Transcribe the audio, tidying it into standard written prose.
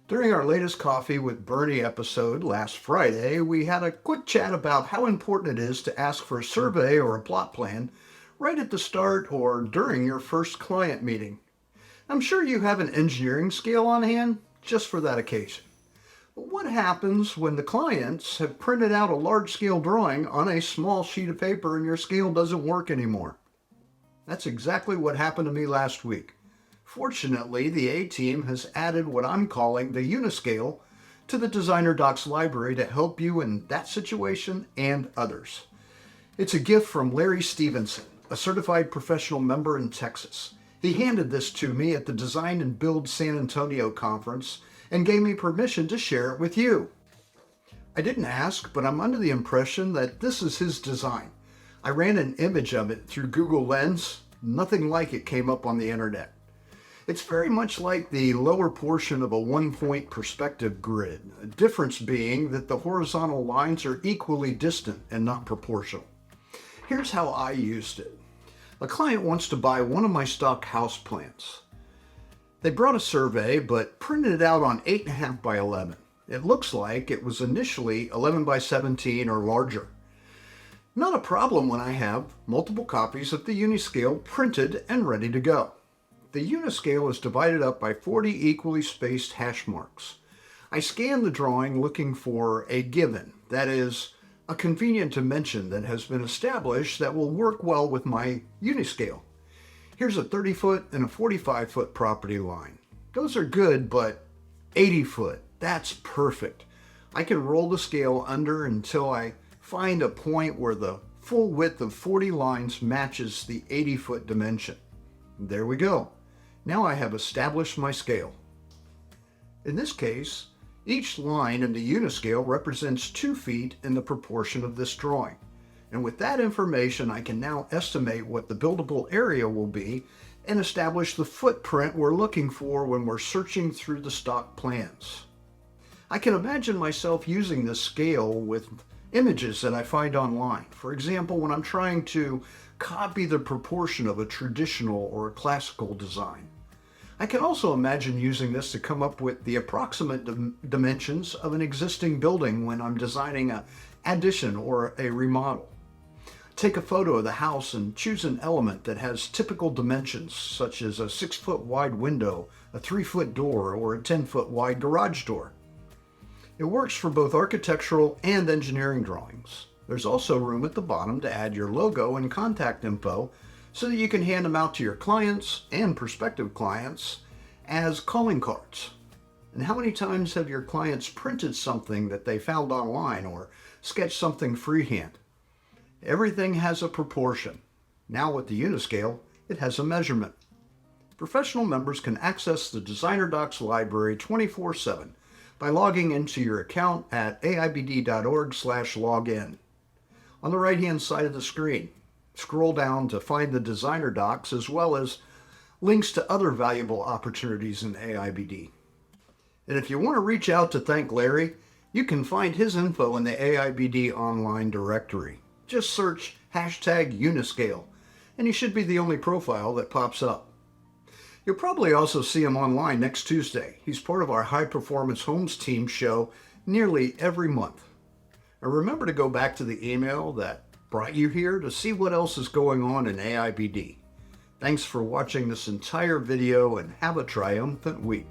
During our latest Coffee with Bernie episode last Friday, we had a quick chat about how important it is to ask for a survey or a plot plan right at the start or during your first client meeting. I'm sure you have an engineering scale on hand just for that occasion. But what happens when the clients have printed out a large-scale drawing on a small sheet of paper and your scale doesn't work anymore? That's exactly what happened to me last week. Fortunately, the A-team has added what I'm calling the Uni-Scale to the Designer Docs library to help you in that situation and others. It's a gift from Larry Stephenson, a certified professional member in Texas. He handed this to me at the Design and Build San Antonio conference and gave me permission to share it with you. I didn't ask, but I'm under the impression that this is his design. I ran an image of it through Google Lens. Nothing like it came up on the internet. It's very much like the lower portion of a one-point perspective grid, the difference being that the horizontal lines are equally distant and not proportional. Here's how I used it. A client wants to buy one of my stock house plans. They brought a survey but printed it out on 8.5 by 11. It looks like it was initially 11 by 17 or larger. Not a problem when I have multiple copies of the Uni-Scale printed and ready to go. The Uni-Scale is divided up by 40 equally spaced hash marks. I scan the drawing looking for a given, that is, a convenient dimension that has been established that will work well with my Uni-Scale. Here's a 30-foot and a 45-foot property line. Those are good, but 80-foot, that's perfect. I can roll the scale under until I find a point where the full width of 40 lines matches the 80-foot dimension. There we go. Now I have established my scale. In this case, each line in the Uni-Scale represents 2 feet in the proportion of this drawing. And with that information, I can now estimate what the buildable area will be and establish the footprint we're looking for when we're searching through the stock plans. I can imagine myself using this scale with images that I find online. For example, when I'm trying to copy the proportion of a traditional or a classical design. I can also imagine using this to come up with the approximate dimensions of an existing building when I'm designing an addition or a remodel. Take a photo of the house and choose an element that has typical dimensions, such as a 6-foot wide window, a 3-foot door, or a 10-foot wide garage door. It works for both architectural and engineering drawings. There's also room at the bottom to add your logo and contact info so that you can hand them out to your clients and prospective clients as calling cards. And how many times have your clients printed something that they found online or sketched something freehand? Everything has a proportion. Now with the Uni-Scale, it has a measurement. Professional members can access the Designer Docs library 24/7 by logging into your account at aibd.org/login. On the right-hand side of the screen, scroll down to find the Designer Docs as well as links to other valuable opportunities in AIBD. And if you want to reach out to thank Larry, you can find his info in the AIBD online directory. Just search #Uni-Scale, and he should be the only profile that pops up. You'll probably also see him online next Tuesday. He's part of our High Performance Homes team show nearly every month. And remember to go back to the email that brought you here to see what else is going on in AIBD. Thanks for watching this entire video and have a triumphant week.